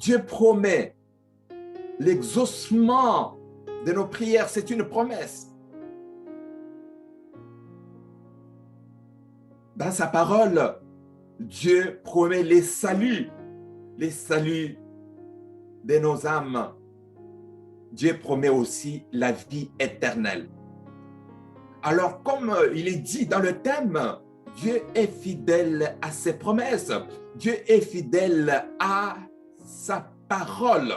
Dieu promet l'exaucement de nos prières, c'est une promesse. Dans sa parole, Dieu promet les saluts de nos âmes. Dieu promet aussi la vie éternelle. Alors, comme il est dit dans le thème, Dieu est fidèle à ses promesses. Dieu est fidèle à sa parole.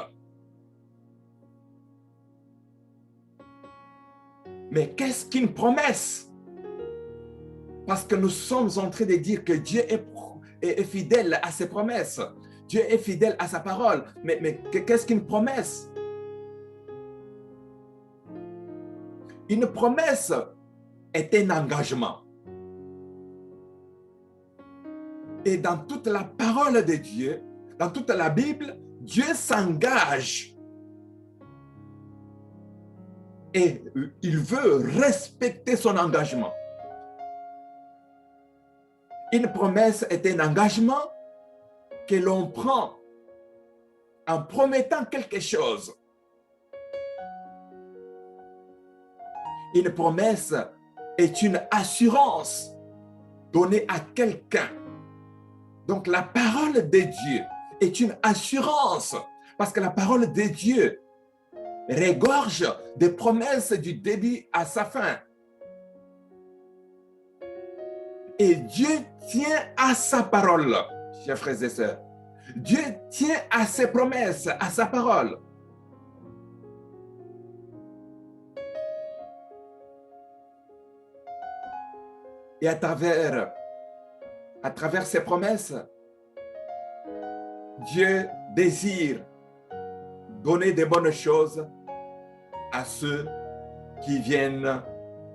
Mais qu'est-ce qu'une promesse? Parce que nous sommes en train de dire que Dieu est fidèle à ses promesses. Dieu est fidèle à sa parole. Mais qu'est-ce qu'une promesse? Une promesse est un engagement. Et dans toute la parole de Dieu, dans toute la Bible, Dieu s'engage. Et il veut respecter son engagement. Une promesse est un engagement que l'on prend en promettant quelque chose. Une promesse est une assurance donnée à quelqu'un. Donc la parole de Dieu est une assurance parce que la parole de Dieu regorge des promesses du début à sa fin. Et Dieu tient à sa parole, chers frères et sœurs. Dieu tient à ses promesses, à sa parole. Et à travers ses promesses, Dieu désire donner de bonnes choses à ceux qui viennent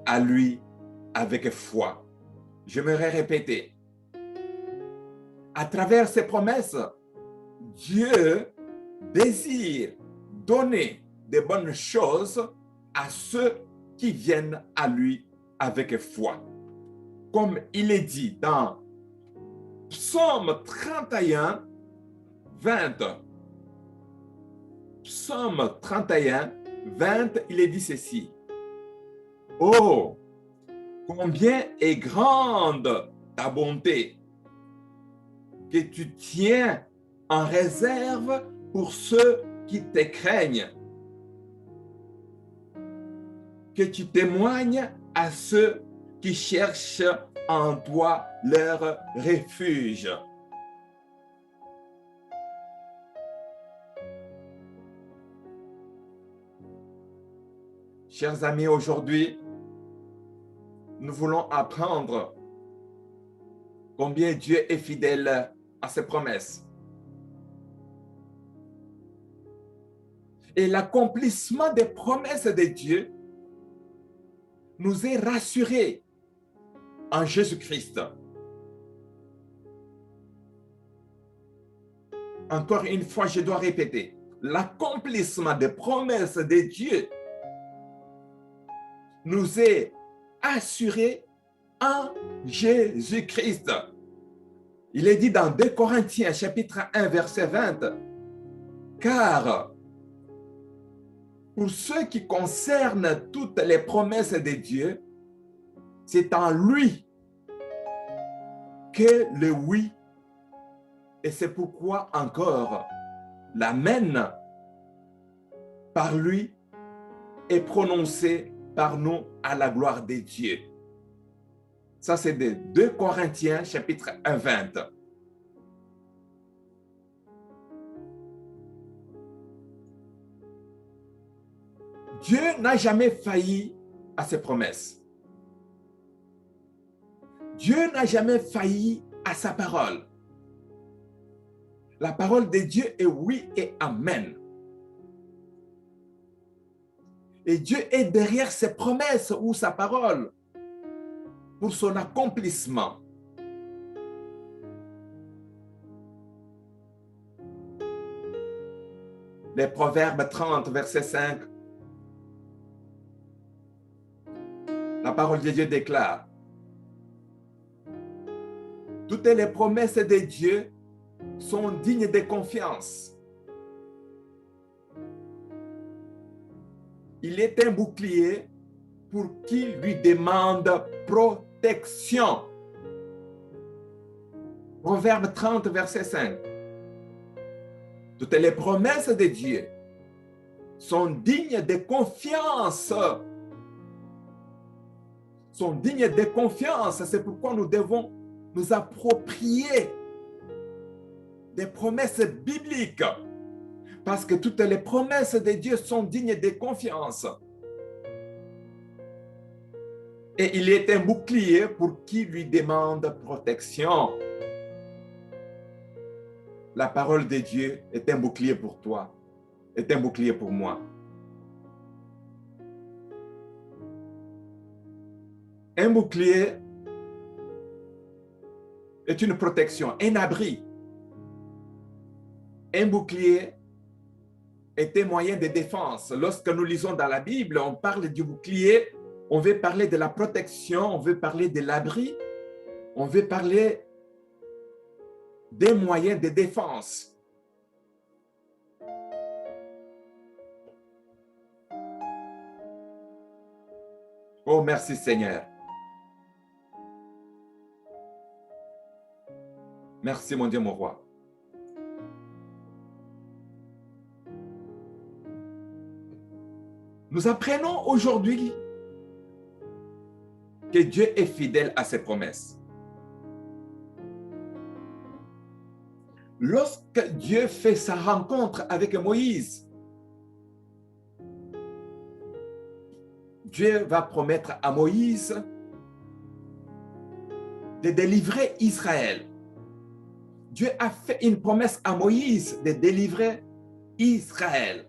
à lui avec foi. J'aimerais répéter. À travers ses promesses, Dieu désire donner de bonnes choses à ceux qui viennent à lui avec foi. Comme il est dit dans Psaume 31, 20. Psaume 31, 20, il est dit ceci. Oh, combien est grande ta bonté que tu tiens en réserve pour ceux qui te craignent, que tu témoignes à ceux qui cherchent en toi leur refuge. Chers amis, aujourd'hui, nous voulons apprendre combien Dieu est fidèle à ses promesses. Et l'accomplissement des promesses de Dieu nous est rassuré en Jésus-Christ. Encore une fois, je dois répéter, l'accomplissement des promesses de Dieu nous est assuré en Jésus-Christ. Il est dit dans 2 Corinthiens, chapitre 1, verset 20, « Car pour ce qui concerne toutes les promesses de Dieu, c'est en lui que le oui, et c'est pourquoi encore l'amen par lui est prononcé par nous à la gloire de Dieu. » Ça, c'est de 2 Corinthiens, chapitre 1, 20. Dieu n'a jamais failli à ses promesses. Dieu n'a jamais failli à sa parole. La parole de Dieu est oui et amen. Et Dieu est derrière ses promesses ou sa parole pour son accomplissement. Les Proverbes 30, verset 5. La parole de Dieu déclare: toutes les promesses de Dieu sont dignes de confiance Il est un bouclier pour qui lui demande protection. Proverbe 30, verset 5. Toutes les promesses de Dieu sont dignes de confiance. Sont dignes de confiance. C'est pourquoi nous devons nous approprier des promesses bibliques. Parce que toutes les promesses de Dieu sont dignes de confiance. Et il est un bouclier pour qui lui demande protection. La parole de Dieu est un bouclier pour toi, est un bouclier pour moi. Un bouclier est une protection, un abri. Un bouclier est un moyen de défense. Lorsque nous lisons dans la Bible, on parle du bouclier, on veut parler de la protection, on veut parler de l'abri, on veut parler des moyens de défense. Oh, merci Seigneur. Merci mon Dieu, mon roi. Nous apprenons aujourd'hui que Dieu est fidèle à ses promesses. Lorsque Dieu fait sa rencontre avec Moïse, Dieu va promettre à Moïse de délivrer Israël. Dieu a fait une promesse à Moïse de délivrer Israël.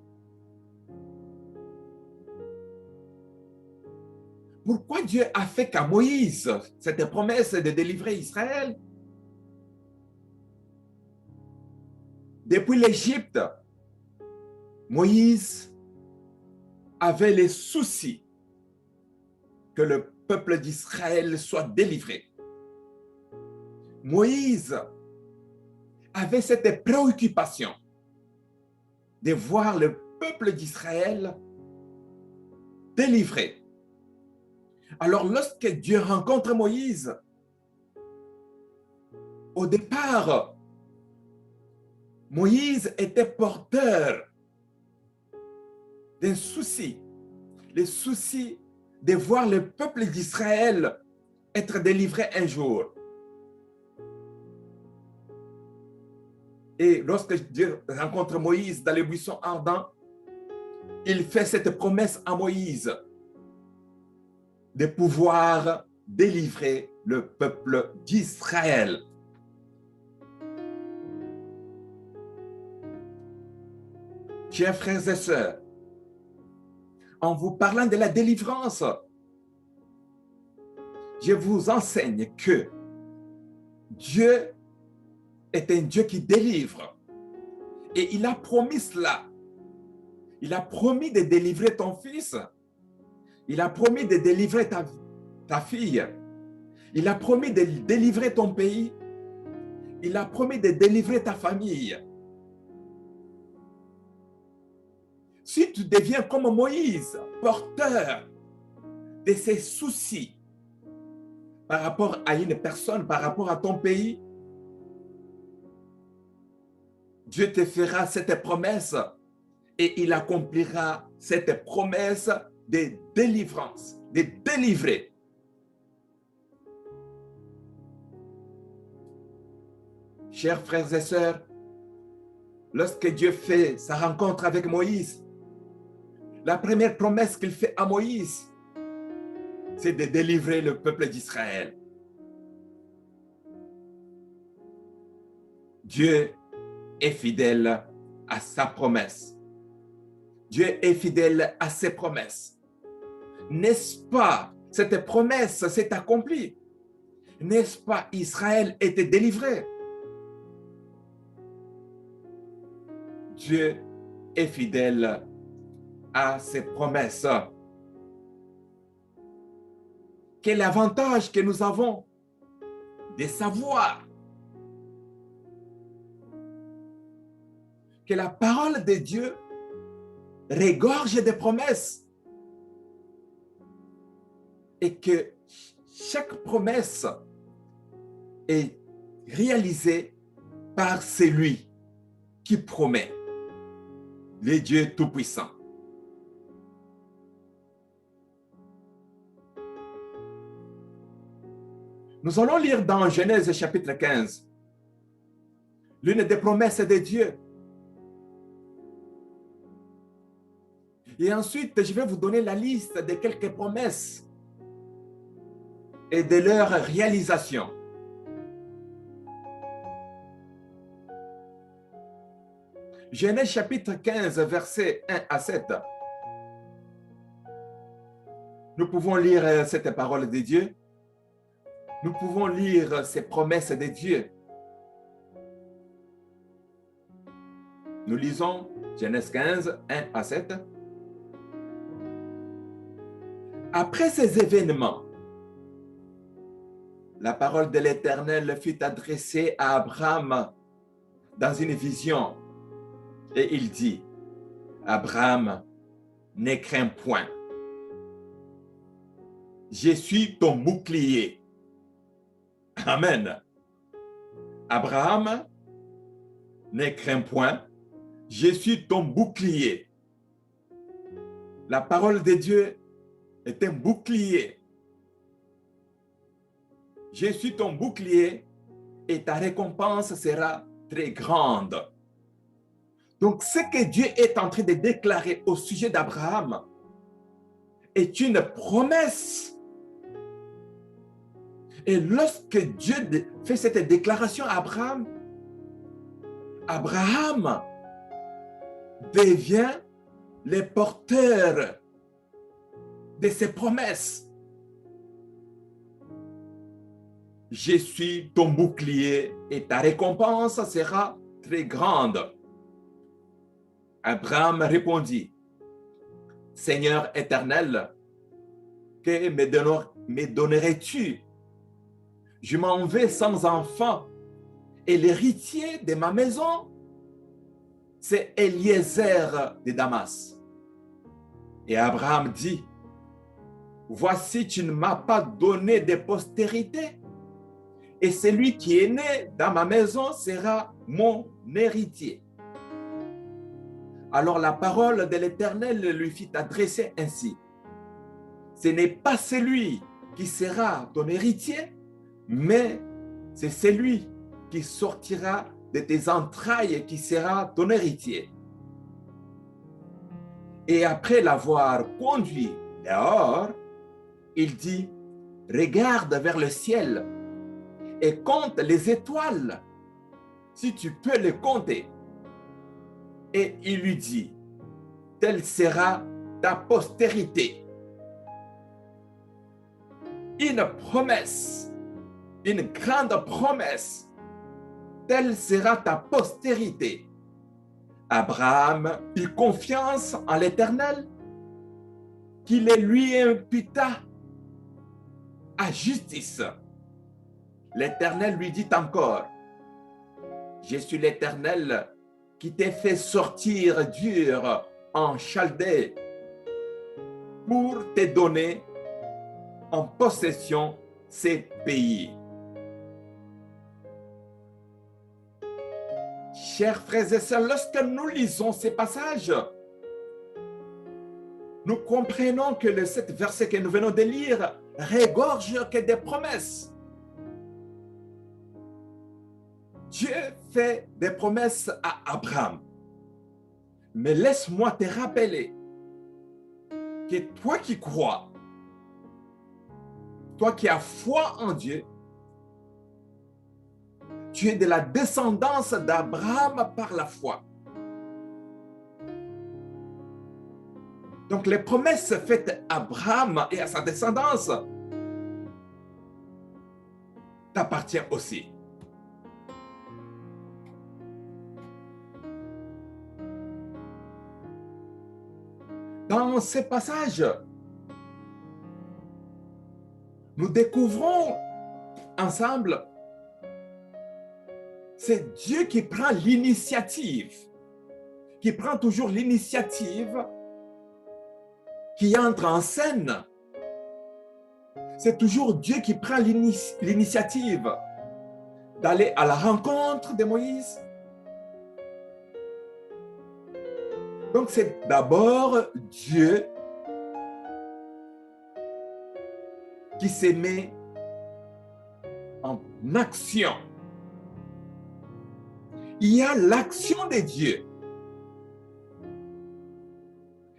Pourquoi Dieu a fait qu'à Moïse cette promesse de délivrer Israël? Depuis l'Égypte, Moïse avait les soucis que le peuple d'Israël soit délivré. Moïse avait cette préoccupation de voir le peuple d'Israël délivré. Alors, lorsque Dieu rencontre Moïse, au départ, Moïse était porteur d'un souci, le souci de voir le peuple d'Israël être délivré un jour. Et lorsque Dieu rencontre Moïse dans les buissons ardents, il fait cette promesse à Moïse de pouvoir délivrer le peuple d'Israël. Chers frères et sœurs, en vous parlant de la délivrance, je vous enseigne que Dieu est un Dieu qui délivre. Et il a promis cela. Il a promis de délivrer ton fils. Il a promis de délivrer ta fille. Il a promis de délivrer ton pays. Il a promis de délivrer ta famille. Si tu deviens comme Moïse, porteur de ses soucis par rapport à une personne, par rapport à ton pays, Dieu te fera cette promesse et il accomplira cette promesse de délivrance, de délivrer. Chers frères et sœurs, lorsque Dieu fait sa rencontre avec Moïse, la première promesse qu'il fait à Moïse, c'est de délivrer le peuple d'Israël. Dieu est fidèle à sa promesse. Dieu est fidèle à ses promesses. N'est-ce pas, cette promesse s'est accomplie? N'est-ce pas, Israël était délivré? Dieu est fidèle à ses promesses. Quel avantage que nous avons de savoir que la parole de Dieu regorge de promesses et que chaque promesse est réalisée par celui qui promet, le Dieu Tout-Puissant. Nous allons lire dans Genèse chapitre 15 l'une des promesses de Dieu. Et ensuite, je vais vous donner la liste de quelques promesses et de leur réalisation. Genèse chapitre 15, versets 1 à 7. Nous pouvons lire cette parole de Dieu. Nous pouvons lire ces promesses de Dieu. Nous lisons Genèse 15, 1 à 7. Après ces événements, la parole de l'Éternel fut adressée à Abraham dans une vision. Et il dit, Abraham, ne crains point. Je suis ton bouclier. Amen. Abraham, ne crains point. Je suis ton bouclier. La parole de Dieu est un bouclier. Je suis ton bouclier et ta récompense sera très grande. Donc, ce que Dieu est en train de déclarer au sujet d'Abraham est une promesse. Et lorsque Dieu fait cette déclaration à Abraham, Abraham devient le porteur de ses promesses. Je suis ton bouclier et ta récompense sera très grande. Abraham répondit, Seigneur éternel, que me donnerais-tu? Je m'en vais sans enfant et l'héritier de ma maison, c'est Eliezer de Damas. Et Abraham dit, voici, tu ne m'as pas donné de postérité, et celui qui est né dans ma maison sera mon héritier. Alors la parole de l'Éternel lui fit adresser ainsi, ce n'est pas celui qui sera ton héritier, mais c'est celui qui sortira de tes entrailles qui sera ton héritier. Et après l'avoir conduit dehors, il dit, regarde vers le ciel et compte les étoiles, si tu peux les compter. Et il lui dit, telle sera ta postérité. Une promesse, une grande promesse. Telle sera ta postérité. Abraham eut confiance en l'Éternel, qui les lui imputa à justice. L'Éternel lui dit encore, je suis l'Éternel qui t'ai fait sortir d'Ur en Chaldée pour te donner en possession ces pays. Chers frères et sœurs, lorsque nous lisons ces passages, nous comprenons que le 7 verset que nous venons de lire regorge que des promesses. Dieu fait des promesses à Abraham. Mais laisse-moi te rappeler que toi qui crois, toi qui as foi en Dieu, tu es de la descendance d'Abraham par la foi. Donc les promesses faites à Abraham et à sa descendance t'appartiennent aussi. Dans ces passages, nous découvrons ensemble, c'est Dieu qui prend l'initiative, qui prend toujours l'initiative, qui entre en scène C'est toujours Dieu qui prend l'initiative d'aller à la rencontre de Moïse. Donc, c'est d'abord Dieu qui se met en action. Il y a l'action de Dieu.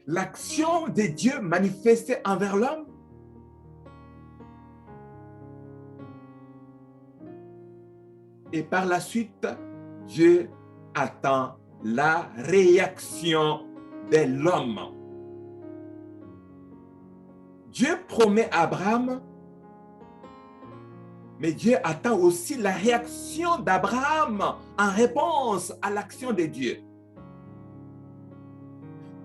L'action de Dieu manifestée envers l'homme. Et par la suite, Dieu attend la réaction de l'homme. Dieu promet à Abraham, mais Dieu attend aussi la réaction d'Abraham en réponse à l'action de Dieu.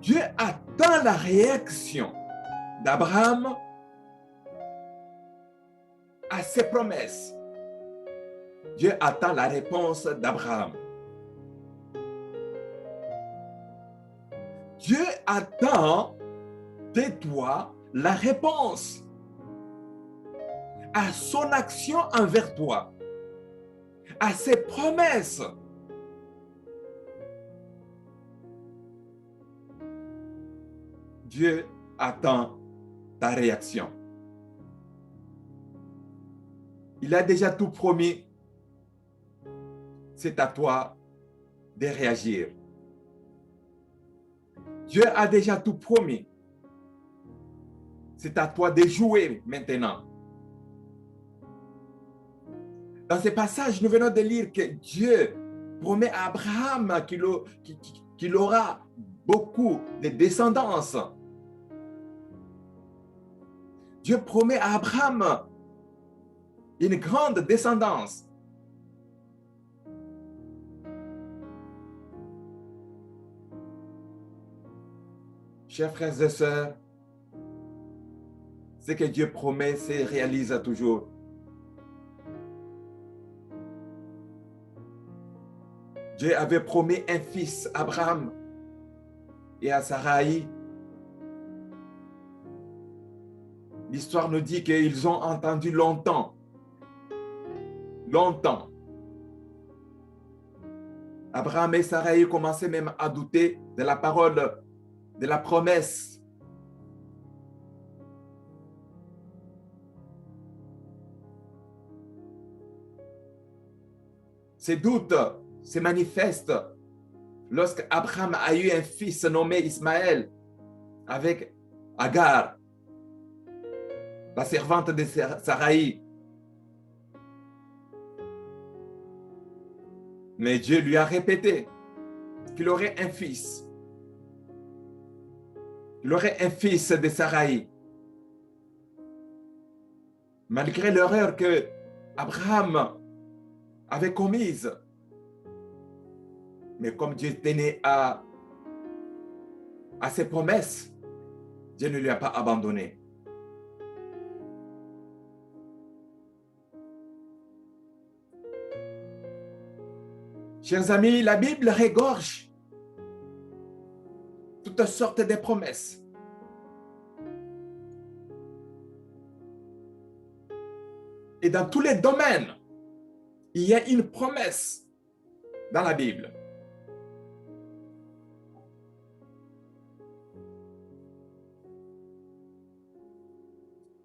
Dieu attend la réaction d'Abraham à ses promesses. Dieu attend la réponse d'Abraham. Dieu attend de toi la réponse à son action envers toi, à ses promesses. Dieu attend ta réaction. Il a déjà tout promis. C'est à toi de réagir. Dieu a déjà tout promis. C'est à toi de jouer maintenant. Dans ce passage, nous venons de lire que Dieu promet à Abraham qu'il aura beaucoup de descendance. Dieu promet à Abraham une grande descendance. Chers frères et sœurs, ce que Dieu promet se réalise toujours. Dieu avait promis un fils à Abraham et à Sarai. L'histoire nous dit qu'ils ont entendu longtemps. Longtemps. Abraham et Sarai commençaient même à douter de la parole, de la promesse. Ces doutes se manifestent lorsque Abraham a eu un fils nommé Ismaël avec Agar, la servante de Sarai. Mais Dieu lui a répété qu'il aurait un fils. Il aurait un fils de Sarai. Malgré l'erreur que Abraham avait commise. Mais comme Dieu tenait à ses promesses, Dieu ne lui a pas abandonné. Chers amis, la Bible regorge toutes sortes de promesses. Et dans tous les domaines, il y a une promesse dans la Bible.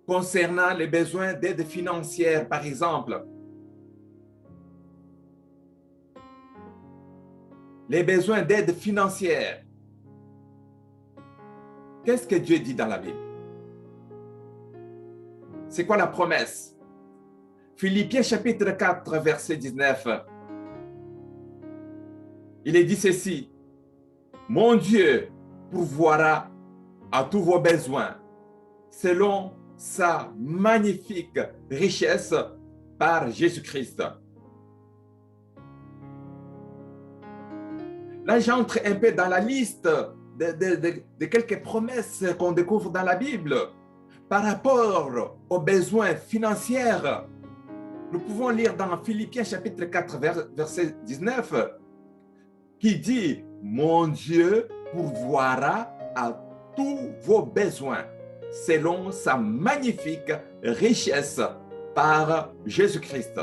Concernant les besoins d'aide financière, par exemple, les besoins d'aide financière, qu'est-ce que Dieu dit dans la Bible? C'est quoi la promesse? Philippiens chapitre 4, verset 19. Il est dit ceci: mon Dieu pourvoira à tous vos besoins selon sa magnifique richesse par Jésus-Christ. Là, j'entre un peu dans la liste de quelques promesses qu'on découvre dans la Bible par rapport aux besoins financiers. Nous pouvons lire dans Philippiens chapitre 4, verset 19, qui dit « Mon Dieu pourvoira à tous vos besoins selon sa magnifique richesse par Jésus-Christ.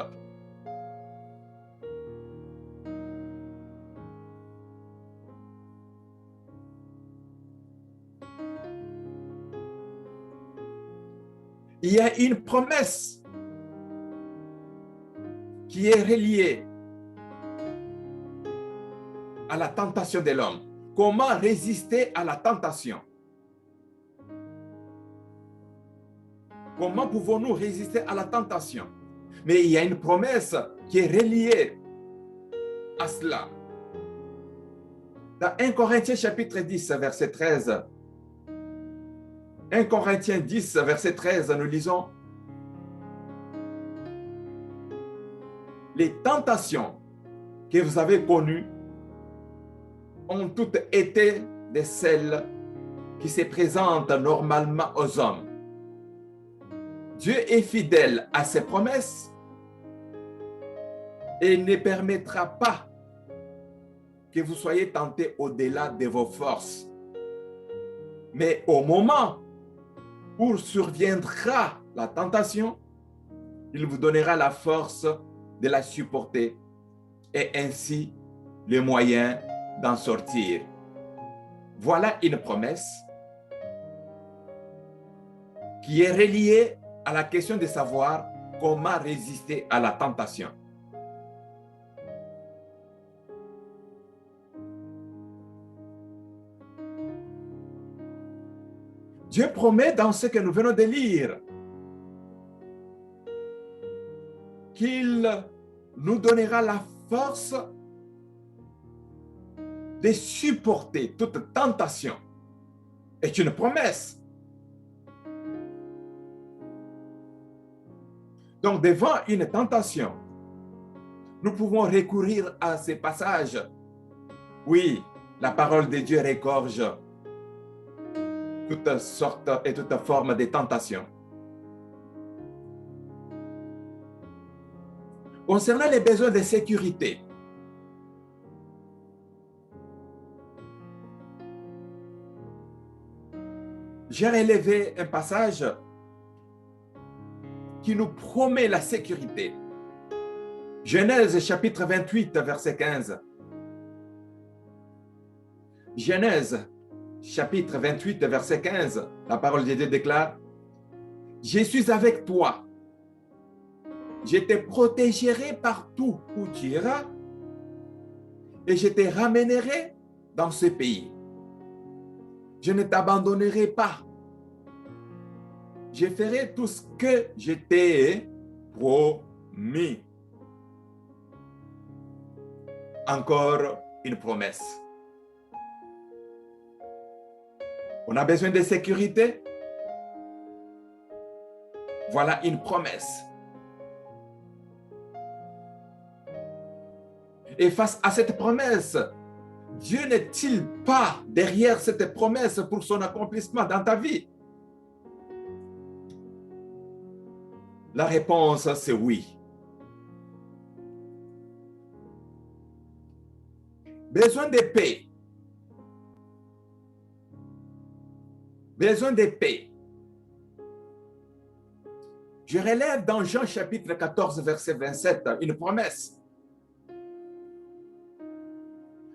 Il y a une promesse qui est reliée à la tentation de l'homme. Comment résister à la tentation? Comment pouvons-nous résister à la tentation? Mais il y a une promesse qui est reliée à cela. Dans 1 Corinthiens chapitre 10, verset 13, 1 Corinthiens 10, verset 13, nous lisons: les tentations que vous avez connues ont toutes été de celles qui se présentent normalement aux hommes. Dieu est fidèle à ses promesses et ne permettra pas que vous soyez tentés au-delà de vos forces. Mais au moment où surviendra la tentation, il vous donnera la force de la supporter et ainsi les moyens d'en sortir. Voilà une promesse qui est reliée à la question de savoir comment résister à la tentation. Dieu promet dans ce que nous venons de lire qu'il nous donnera la force de supporter toute tentation. C'est une promesse. Donc, devant une tentation, nous pouvons recourir à ces passages. Oui, la parole de Dieu regorge toutes sortes et toutes formes de tentations. Concernant les besoins de sécurité, j'ai relevé un passage qui nous promet la sécurité. Genèse chapitre 28, verset 15. Genèse chapitre 28, verset 15, la parole de Dieu déclare: je suis avec toi, je te protégerai partout où tu iras et je te ramènerai dans ce pays. Je ne t'abandonnerai pas. Je ferai tout ce que je t'ai promis. Encore une promesse. On a besoin de sécurité. Voilà une promesse. Et face à cette promesse, Dieu n'est-il pas derrière cette promesse pour son accomplissement dans ta vie? La réponse, c'est oui. Besoin de paix. Besoin de paix. Je relève dans Jean chapitre 14, verset 27, une promesse.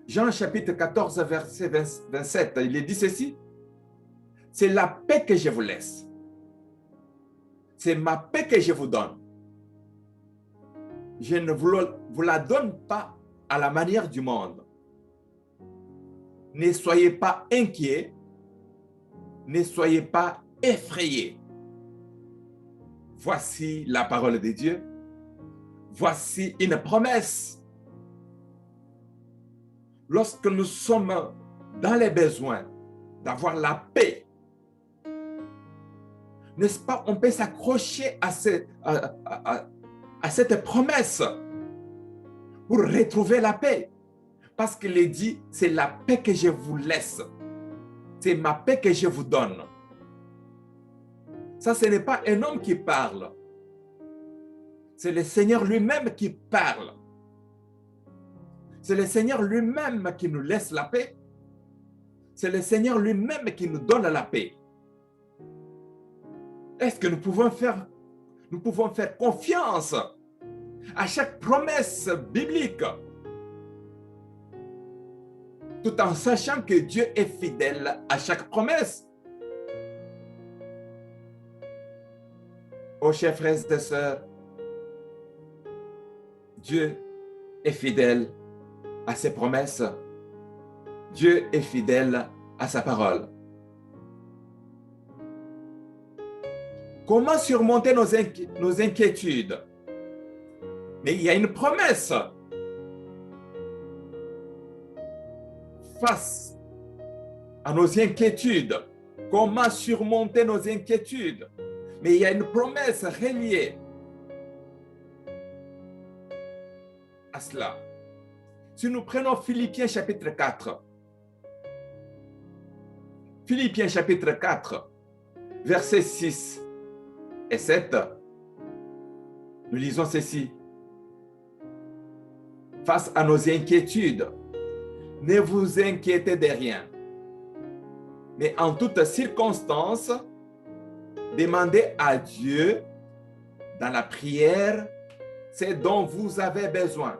Jean chapitre 14, verset 27, il est dit ceci: c'est la paix que je vous laisse. C'est ma paix que je vous donne. Je ne vous la donne pas à la manière du monde. Ne soyez pas inquiets, ne soyez pas effrayés. Voici la parole de Dieu. Voici une promesse. Lorsque nous sommes dans les besoins d'avoir la paix, n'est-ce pas, on peut s'accrocher à cette promesse pour retrouver la paix. Parce qu'il est dit, c'est la paix que je vous laisse. C'est ma paix que je vous donne. Ça, ce n'est pas un homme qui parle. C'est le Seigneur lui-même qui parle. C'est le Seigneur lui-même qui nous laisse la paix. C'est le Seigneur lui-même qui nous donne la paix. Est-ce que nous pouvons faire confiance à chaque promesse biblique, tout en sachant que Dieu est fidèle à chaque promesse? Oh, chers frères et sœurs, Dieu est fidèle à ses promesses. Dieu est fidèle à sa parole. Comment surmonter nos inquiétudes? Mais il y a une promesse. Face à nos inquiétudes, comment surmonter nos inquiétudes? Mais il y a une promesse reliée à cela. Si nous prenons Philippiens chapitre 4, Philippiens chapitre 4, versets 6 et 7, nous lisons ceci. Face à nos inquiétudes, ne vous inquiétez de rien, mais en toutes circonstances, demandez à Dieu dans la prière ce dont vous avez besoin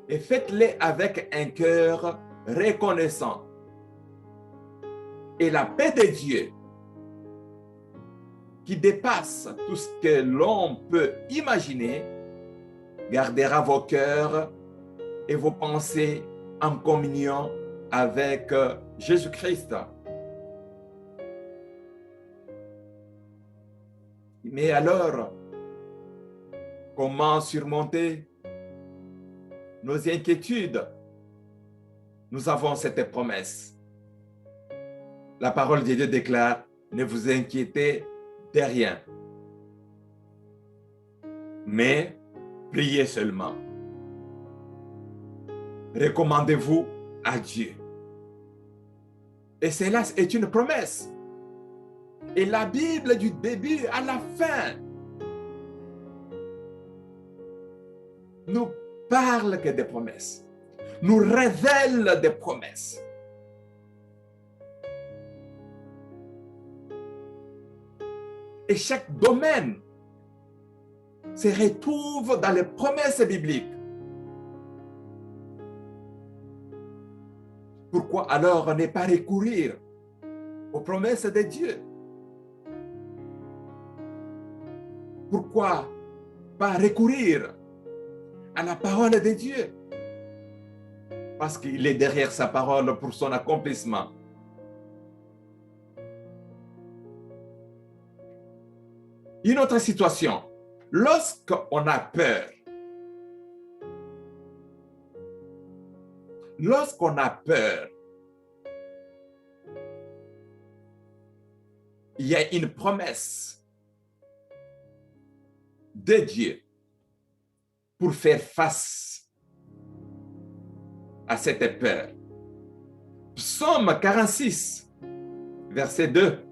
et faites-le avec un cœur reconnaissant. Et la paix de Dieu, qui dépasse tout ce que l'on peut imaginer, gardera vos cœurs et vos pensées en communion avec Jésus-Christ. Mais alors, comment surmonter nos inquiétudes? Nous avons cette promesse. La parole de Dieu déclare, ne vous inquiétez de rien, mais priez seulement. Recommandez-vous à Dieu. Et cela est une promesse. Et la Bible du début à la fin nous parle que des promesses, nous révèle des promesses. Et chaque domaine se retrouve dans les promesses bibliques. Pourquoi alors ne pas recourir aux promesses de Dieu? Pourquoi pas recourir à la parole de Dieu? Parce qu'il est derrière sa parole pour son accomplissement. Une autre situation, lorsqu'on a peur, il y a une promesse de Dieu pour faire face à cette peur. Psaume 46, verset 2.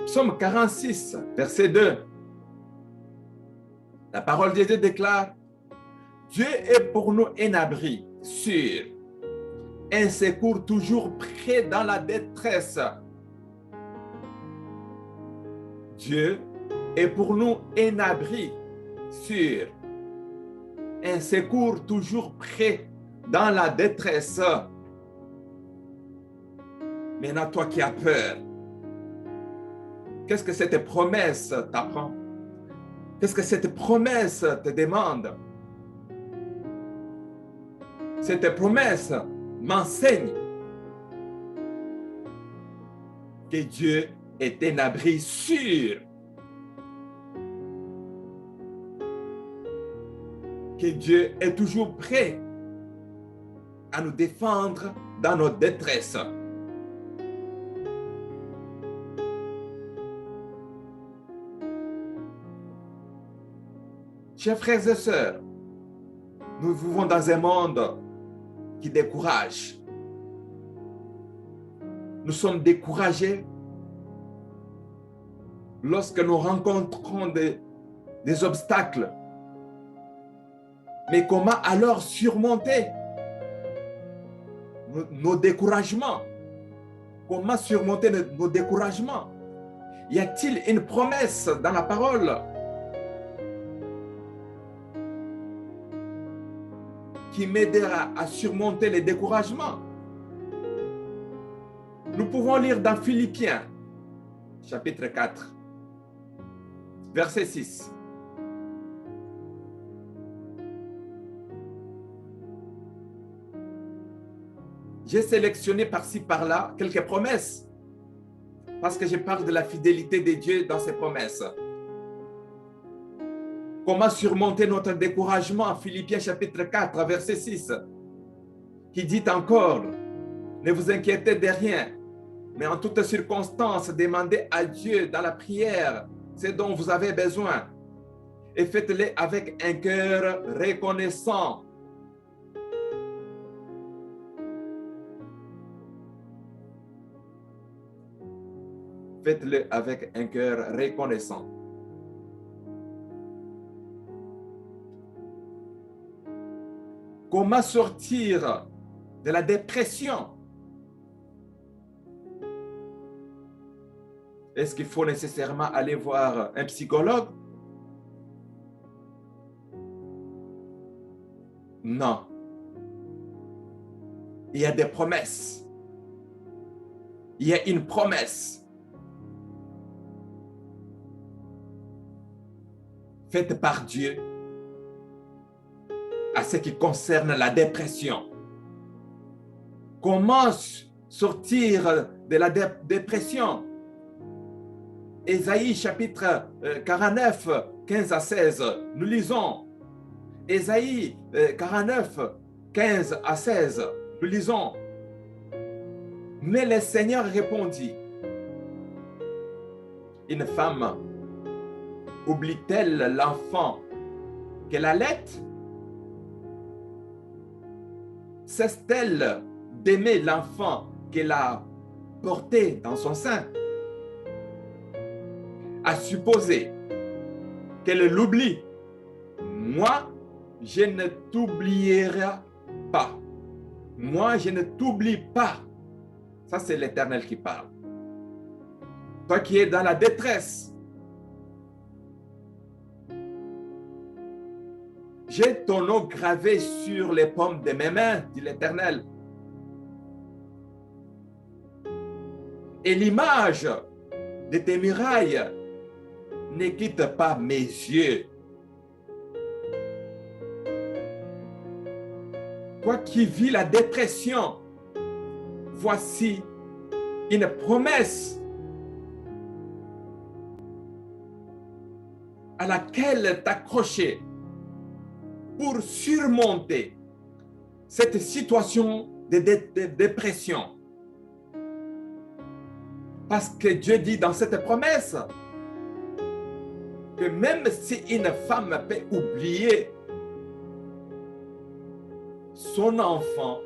Psaume 46, verset 2. La parole de Dieu déclare, Dieu est pour nous un abri sûr, un secours toujours prêt dans la détresse. Dieu est pour nous un abri sûr, un secours toujours prêt dans la détresse. Maintenant, toi qui as peur, qu'est-ce que cette promesse t'apprend? Qu'est-ce que cette promesse te demande? Cette promesse m'enseigne que Dieu est un abri sûr, que Dieu est toujours prêt à nous défendre dans notre détresse. Chers frères et sœurs, nous vivons dans un monde qui décourage. Nous sommes découragés lorsque nous rencontrons des obstacles. Mais comment alors surmonter nos découragements? Comment surmonter nos découragements? Y a-t-il une promesse dans la parole qui m'aidera à surmonter les découragements? Nous pouvons lire dans Philippiens, chapitre 4, verset 6. J'ai sélectionné par-ci, par-là quelques promesses parce que je parle de la fidélité de Dieu dans ses promesses. Comment surmonter notre découragement en Philippiens chapitre 4, verset 6, qui dit encore, ne vous inquiétez de rien, mais en toutes circonstances, demandez à Dieu dans la prière ce dont vous avez besoin et faites-le avec un cœur reconnaissant. Faites-le avec un cœur reconnaissant. Comment sortir de la dépression? Est-ce qu'il faut nécessairement aller voir un psychologue? Non. Il y a des promesses. Il y a une promesse faite par Dieu à ce qui concerne la dépression. Comment sortir de la dépression? Ésaïe chapitre 49, 15 à 16. Nous lisons Ésaïe 49, 15 à 16. Nous lisons. Mais le Seigneur répondit, une femme oublie-t-elle l'enfant qu'elle allait? Cesse-t-elle d'aimer l'enfant qu'elle a porté dans son sein? À supposer qu'elle l'oublie, moi, je ne t'oublierai pas. Moi, je ne t'oublie pas. Ça, c'est l'Éternel qui parle. Toi qui es dans la détresse, j'ai ton nom gravé sur les paumes de mes mains, dit l'Éternel. Et l'image de tes murailles ne quitte pas mes yeux. Toi qui vis la dépression, voici une promesse à laquelle t'accrocher pour surmonter cette situation de dépression. Parce que Dieu dit dans cette promesse que même si une femme peut oublier son enfant,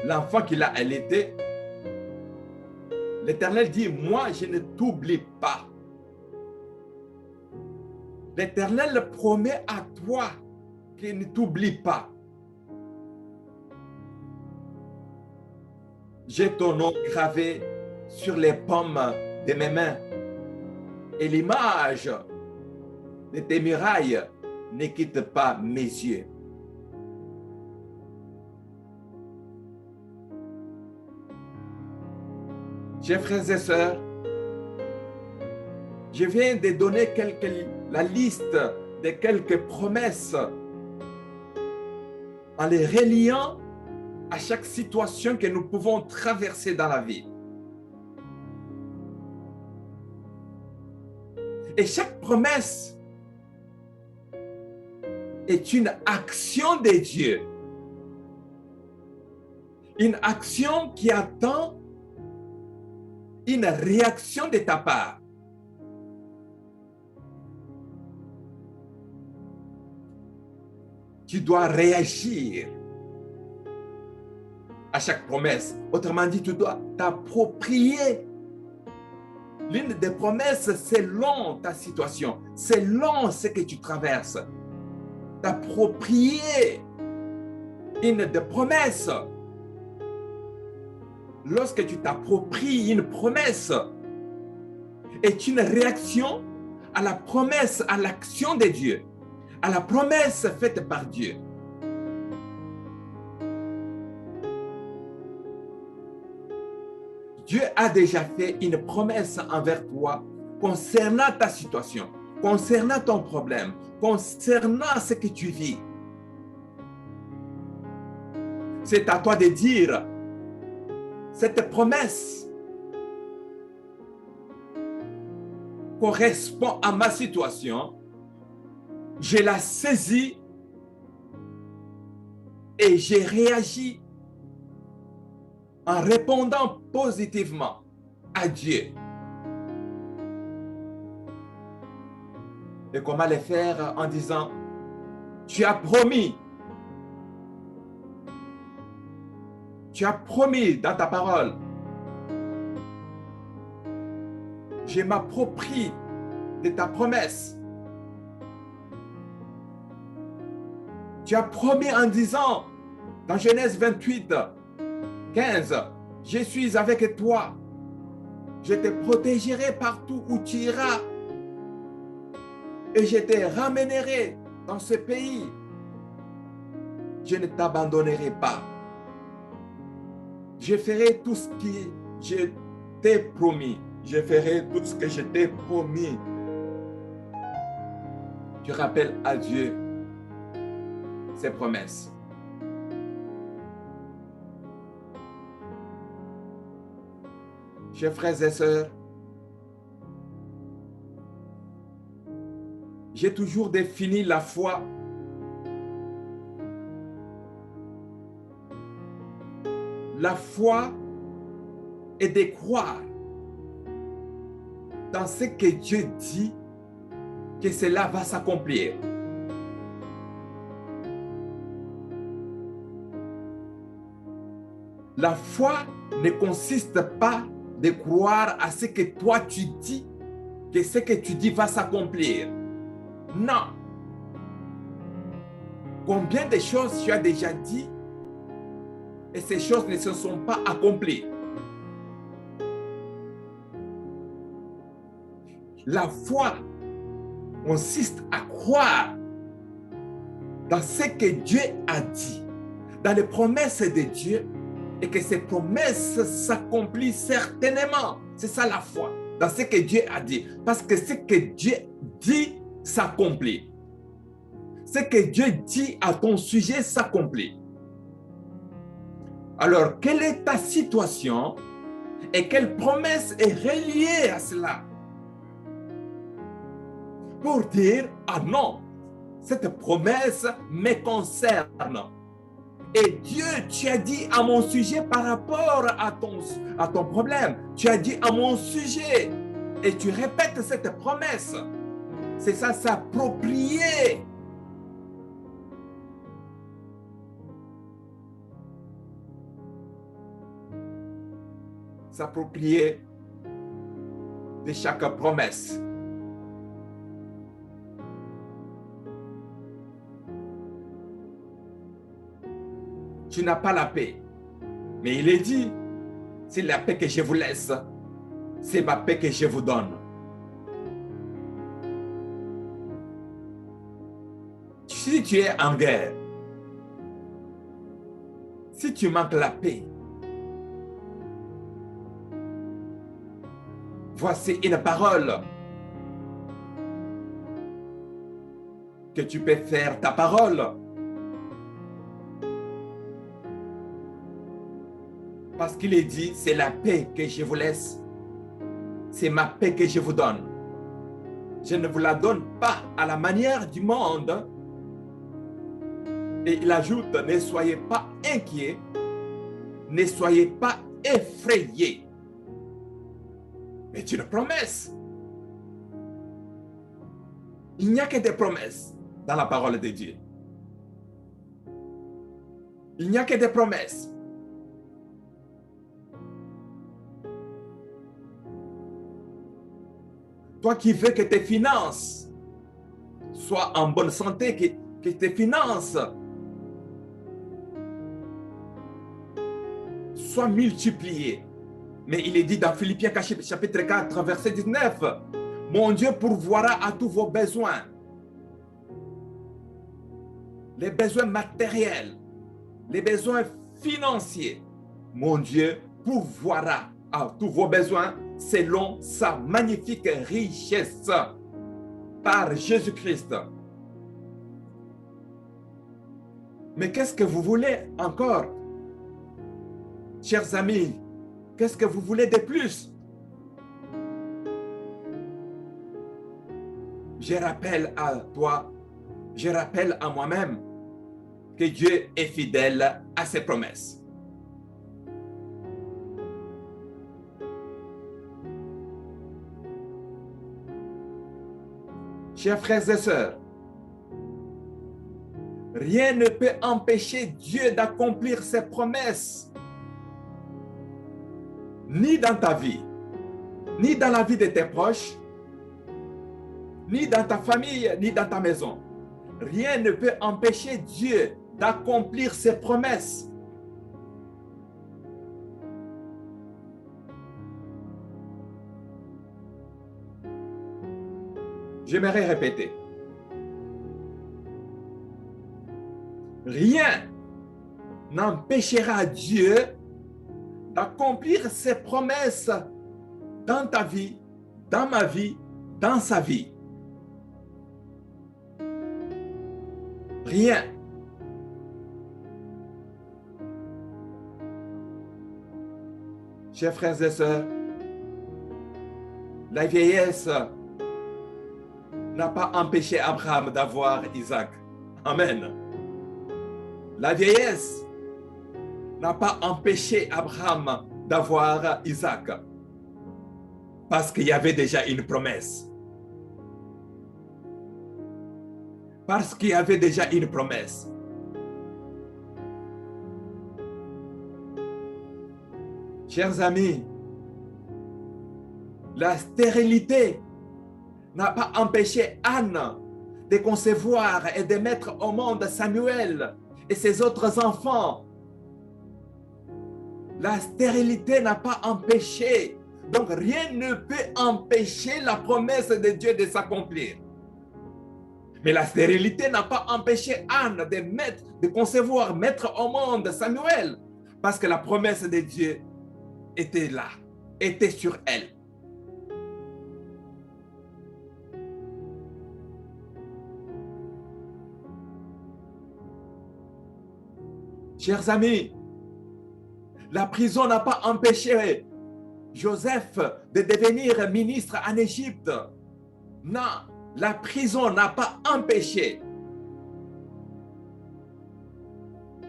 l'enfant qu'il a allaité, l'Éternel dit, moi je ne t'oublie pas. L'Éternel promet à toi qu'il ne t'oublie pas. J'ai ton nom gravé sur les paumes de mes mains et l'image de tes murailles ne quitte pas mes yeux. Chers frères et sœurs, je viens de donner la liste de quelques promesses en les reliant à chaque situation que nous pouvons traverser dans la vie. Et chaque promesse est une action de Dieu. Une action qui attend une réaction de ta part. Tu dois réagir à chaque promesse. Autrement dit, tu dois t'approprier. L'une des promesses, selon ta situation, selon ce que tu traverses, t'approprier une des promesses. Lorsque tu t'appropries une promesse, est une réaction à la promesse, à l'action de Dieu, à la promesse faite par Dieu. Dieu a déjà fait une promesse envers toi concernant ta situation, concernant ton problème, concernant ce que tu vis. C'est à toi de dire, cette promesse correspond à ma situation, je la saisis et j'ai réagi en répondant positivement à Dieu. Et comment le faire? En disant, tu as promis dans ta parole, je m'approprie de ta promesse. Tu as promis en disant, dans Genèse 28, 15, je suis avec toi, je te protégerai partout où tu iras et je te ramènerai dans ce pays. Je ne t'abandonnerai pas. Je ferai tout ce que je t'ai promis. Je ferai tout ce que je t'ai promis. Tu rappelles à Dieu ses promesses. Chers frères et sœurs, j'ai toujours défini la foi est de croire dans ce que Dieu dit que cela va s'accomplir. La foi ne consiste pas de croire à ce que toi tu dis, que ce que tu dis va s'accomplir. Non. Combien de choses tu as déjà dit et ces choses ne se sont pas accomplies? La foi consiste à croire dans ce que Dieu a dit, dans les promesses de Dieu, et que ces promesses s'accomplissent certainement. C'est ça la foi, dans ce que Dieu a dit. Parce que ce que Dieu dit s'accomplit. Ce que Dieu dit à ton sujet s'accomplit. Alors, quelle est ta situation et quelle promesse est reliée à cela? Pour dire, ah non, cette promesse me concerne. Et Dieu, tu as dit à mon sujet par rapport à ton problème. Tu as dit à mon sujet. Et tu répètes cette promesse. C'est ça, s'approprier. S'approprier de chaque promesse. Tu n'as pas la paix. Mais il est dit, c'est la paix que je vous laisse, c'est ma paix que je vous donne. Si tu es en guerre, si tu manques la paix, voici une parole que tu peux faire ta parole. Parce qu'il est dit, c'est la paix que je vous laisse, c'est ma paix que je vous donne. Je ne vous la donne pas à la manière du monde. Et il ajoute, ne soyez pas inquiets, ne soyez pas effrayés. Mais c'est une promesse. Il n'y a que des promesses dans la parole de Dieu. Il n'y a que des promesses. Toi qui veux que tes finances soient en bonne santé, que tes finances soient multipliées, Mais il est dit dans Philippiens chapitre 4, verset 19, « Mon Dieu pourvoira à tous vos besoins. » Les besoins matériels, les besoins financiers. Mon Dieu pourvoira à tous vos besoins selon sa magnifique richesse par Jésus-Christ. Mais qu'est-ce que vous voulez encore? Chers amis, qu'est-ce que vous voulez de plus? Je rappelle à toi, je rappelle à moi-même que Dieu est fidèle à ses promesses. Chers frères et sœurs, rien ne peut empêcher Dieu d'accomplir ses promesses, ni dans ta vie, ni dans la vie de tes proches, ni dans ta famille, ni dans ta maison. Rien ne peut empêcher Dieu d'accomplir ses promesses. J'aimerais répéter. Rien n'empêchera Dieu d'accomplir ses promesses dans ta vie, dans ma vie, dans sa vie. Rien. Chers frères et sœurs, la vieillesse n'a pas empêché Abraham d'avoir Isaac. Amen. La vieillesse n'a pas empêché Abraham d'avoir Isaac. Parce qu'il y avait déjà une promesse. Parce qu'il y avait déjà une promesse. Chers amis, la stérilité n'a pas empêché Anne de concevoir et de mettre au monde Samuel et ses autres enfants. La stérilité n'a pas empêché. Donc rien ne peut empêcher la promesse de Dieu de s'accomplir. Mais la stérilité n'a pas empêché Anne de concevoir, mettre au monde Samuel, parce que la promesse de Dieu était là, était sur elle. Chers amis, la prison n'a pas empêché Joseph de devenir ministre en Égypte. Non, la prison n'a pas empêché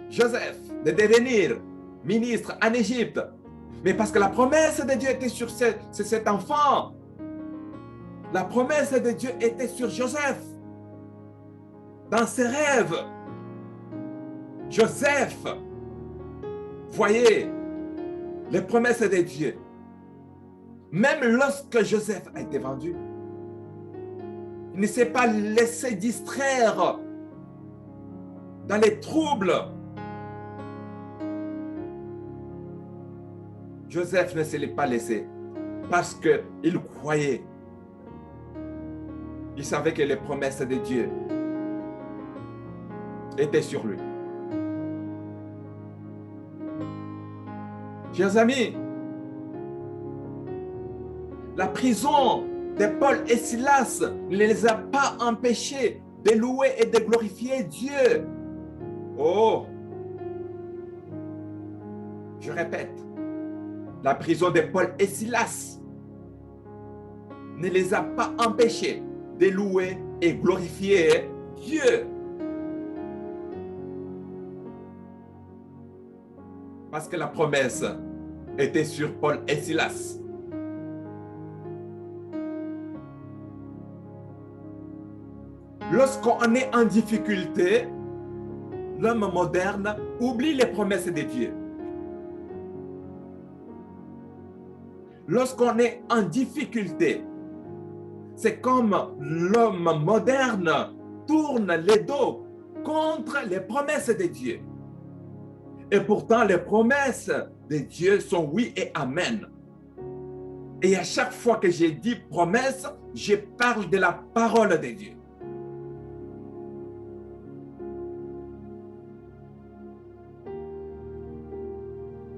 Joseph de devenir ministre en Égypte. Mais parce que la promesse de Dieu était sur cet enfant. La promesse de Dieu était sur Joseph. Dans ses rêves, Joseph voyait les promesses de Dieu. Même lorsque Joseph a été vendu, il ne s'est pas laissé distraire dans les troubles. Joseph ne se l'est pas laissé parce qu'il croyait. Il savait que les promesses de Dieu étaient sur lui. Chers amis, la prison de Paul et Silas ne les a pas empêchés de louer et de glorifier Dieu. Oh, je répète, la prison de Paul et Silas ne les a pas empêchés de louer et glorifier Dieu. Parce que la promesse était sur Paul et Silas. Lorsqu'on est en difficulté, l'homme moderne oublie les promesses de Dieu. Lorsqu'on est en difficulté, c'est comme l'homme moderne tourne le dos contre les promesses de Dieu. Et pourtant, les promesses de Dieu sont oui et amen. Et à chaque fois que j'ai dit promesse, je parle de la parole de Dieu.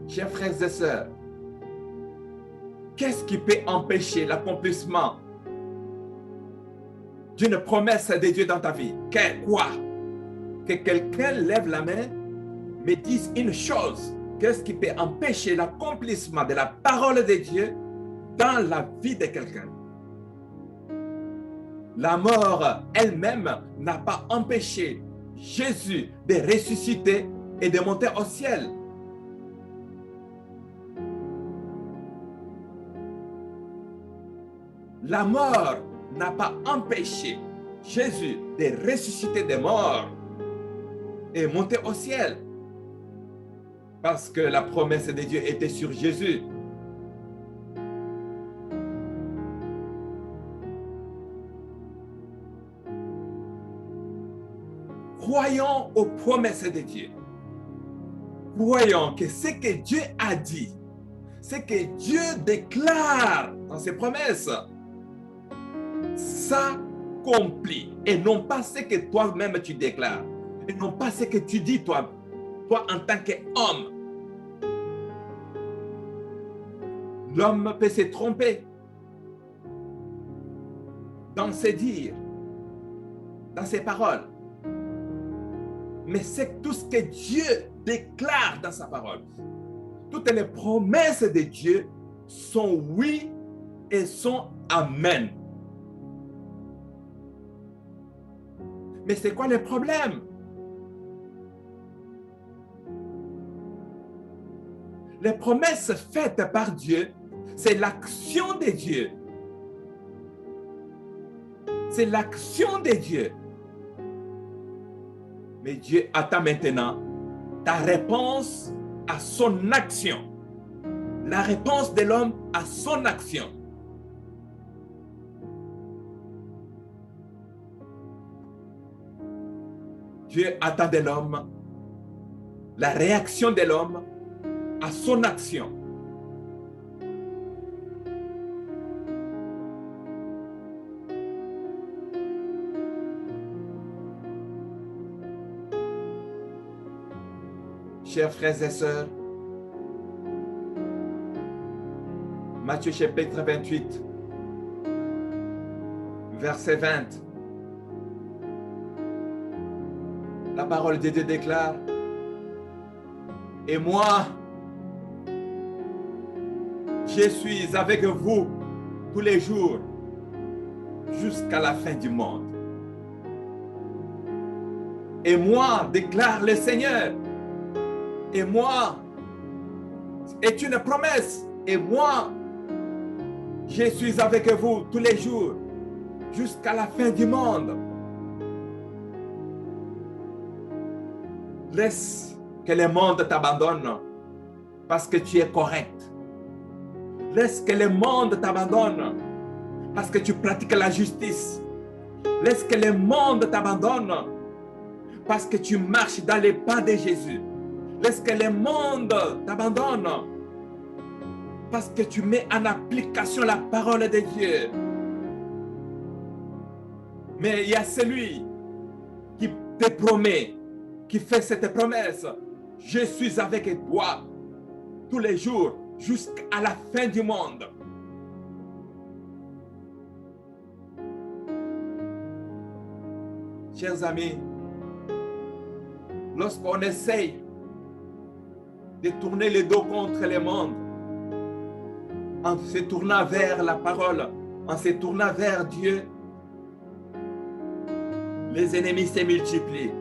Chers frères et sœurs, qu'est-ce qui peut empêcher l'accomplissement d'une promesse de Dieu dans ta vie? Quoi? Que quelqu'un lève la main, me dise une chose. Qu'est-ce qui peut empêcher l'accomplissement de la parole de Dieu dans la vie de quelqu'un? La mort elle-même n'a pas empêché Jésus de ressusciter et de monter au ciel. La mort n'a pas empêché Jésus de ressusciter des morts et monter au ciel. Parce que la promesse de Dieu était sur Jésus. Croyons aux promesses de Dieu. Croyons que ce que Dieu a dit, ce que Dieu déclare dans ses promesses, s'accomplit. Et non pas ce que toi-même tu déclares. Et non pas ce que tu dis toi en tant qu'homme. L'homme peut se tromper dans ses dires, dans ses paroles. Mais c'est tout ce que Dieu déclare dans sa parole. Toutes les promesses de Dieu sont oui et sont amen. Mais c'est quoi le problème? Les promesses faites par Dieu, c'est l'action de Dieu. C'est l'action de Dieu. Mais Dieu attend maintenant ta réponse à son action. La réponse de l'homme à son action. Dieu attend de l'homme la réaction de l'homme à son action. Chers frères et sœurs, Matthieu chapitre 28, verset 20. La parole de Dieu déclare: et moi, je suis avec vous tous les jours jusqu'à la fin du monde. Et moi, déclare le Seigneur, et moi, est une promesse, et moi, je suis avec vous tous les jours jusqu'à la fin du monde. Laisse que le monde t'abandonne parce que tu es correct. Laisse que le monde t'abandonne parce que tu pratiques la justice. Laisse que le monde t'abandonne parce que tu marches dans les pas de Jésus. Laisse que le monde t'abandonne parce que tu mets en application la parole de Dieu. Mais il y a celui qui te promet, qui fait cette promesse: je suis avec toi tous les jours jusqu'à la fin du monde. Chers amis, lorsqu'on essaye de tourner le dos contre le monde, en se tournant vers la parole, en se tournant vers Dieu, les ennemis se multiplient.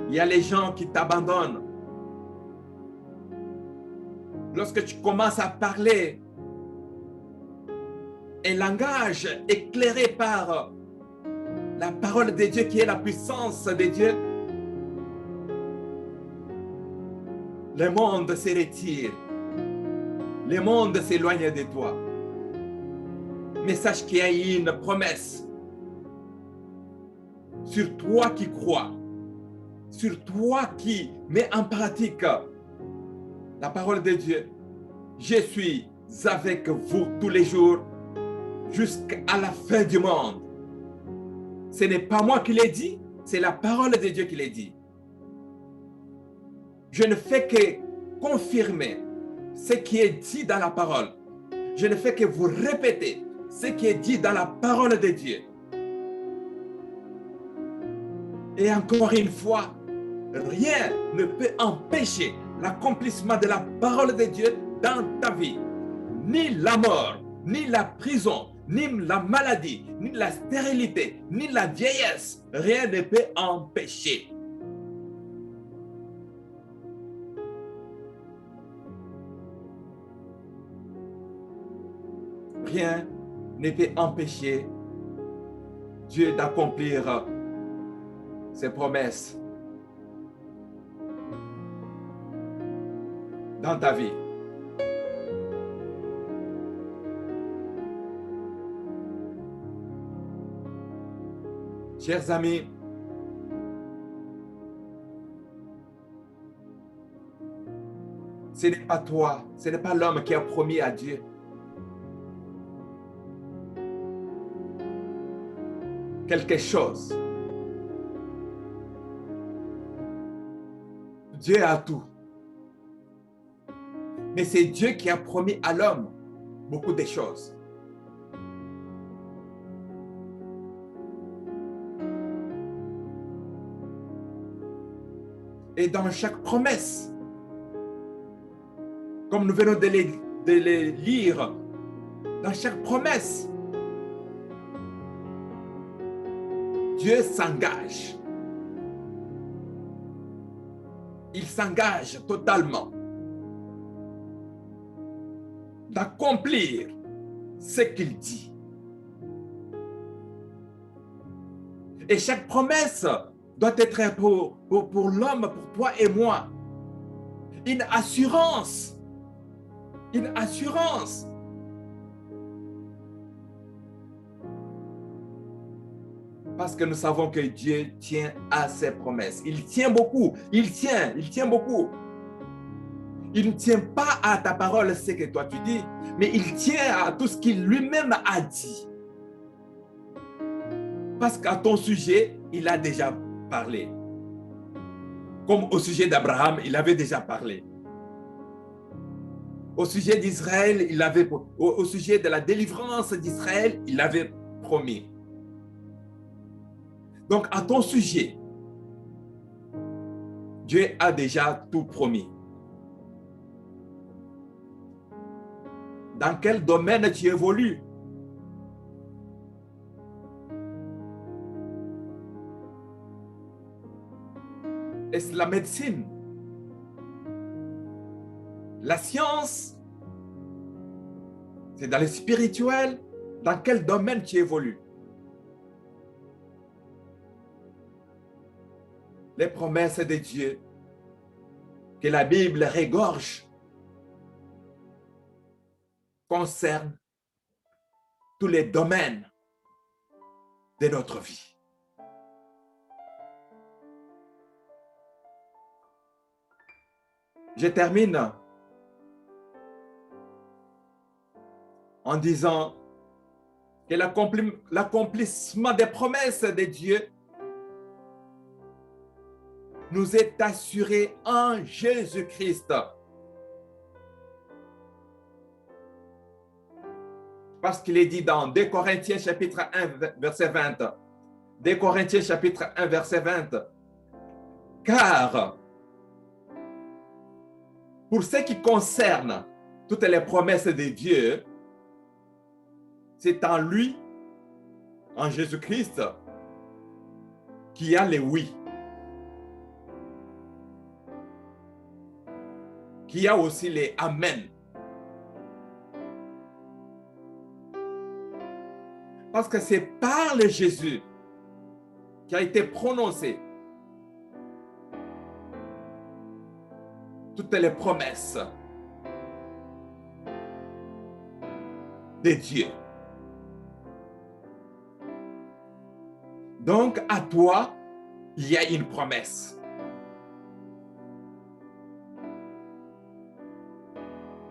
Il y a les gens qui t'abandonnent. Lorsque tu commences à parler un langage éclairé par la parole de Dieu qui est la puissance de Dieu, le monde se retire. Le monde s'éloigne de toi. Mais sache qu'il y a une promesse sur toi qui crois, sur toi qui mets en pratique la parole de Dieu. Je suis avec vous tous les jours jusqu'à la fin du monde. Ce n'est pas moi qui l'ai dit, c'est la parole de Dieu qui l'a dit. Je ne fais que confirmer ce qui est dit dans la parole. Je ne fais que vous répéter ce qui est dit dans la parole de Dieu. Et encore une fois, rien ne peut empêcher l'accomplissement de la parole de Dieu dans ta vie. Ni la mort, ni la prison, ni la maladie, ni la stérilité, ni la vieillesse. Rien ne peut empêcher. Rien ne peut empêcher Dieu d'accomplir ses promesses dans ta vie. Chers amis, ce n'est pas toi, ce n'est pas l'homme qui a promis à Dieu. Quelque chose. Dieu a tout. Mais c'est Dieu qui a promis à l'homme beaucoup de choses. Et dans chaque promesse, comme nous venons de les lire, dans chaque promesse, Dieu s'engage. Il s'engage totalement d'accomplir ce qu'il dit. Et chaque promesse doit être pour l'homme, pour toi et moi, une assurance. Une assurance. Parce que nous savons que Dieu tient à ses promesses. Il tient beaucoup. Il tient beaucoup. Il ne tient pas à ta parole ce que toi tu dis, mais il tient à tout ce qu'il lui-même a dit. Parce qu'à ton sujet, il a déjà parlé. Comme au sujet d'Abraham, il avait déjà parlé. Au sujet d'Israël, au sujet de la délivrance d'Israël, il avait promis. Donc, à ton sujet, Dieu a déjà tout promis. Dans quel domaine tu évolues? Est-ce la médecine? La science? C'est dans le spirituel? Dans quel domaine tu évolues? Les promesses de Dieu que la Bible regorge concernent tous les domaines de notre vie. Je termine en disant que l'accomplissement des promesses de Dieu nous est assuré en Jésus-Christ. Parce qu'il est dit dans 2 Corinthiens chapitre 1 verset 20. 2 Corinthiens chapitre 1 verset 20. Car pour ce qui concerne toutes les promesses de Dieu, c'est en lui, en Jésus-Christ, qu'il y a les oui. Qu'il y a aussi les amen. Parce que c'est par le Jésus qui a été prononcé toutes les promesses de Dieu. Donc, à toi, il y a une promesse.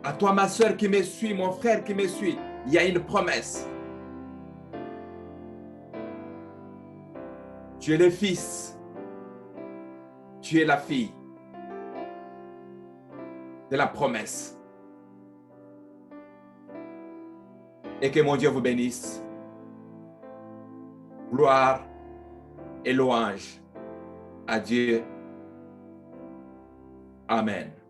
À toi, ma soeur qui me suit, mon frère qui me suit, il y a une promesse. Tu es le fils, tu es la fille de la promesse. Et que mon Dieu vous bénisse. Gloire et louange à Dieu. Amen.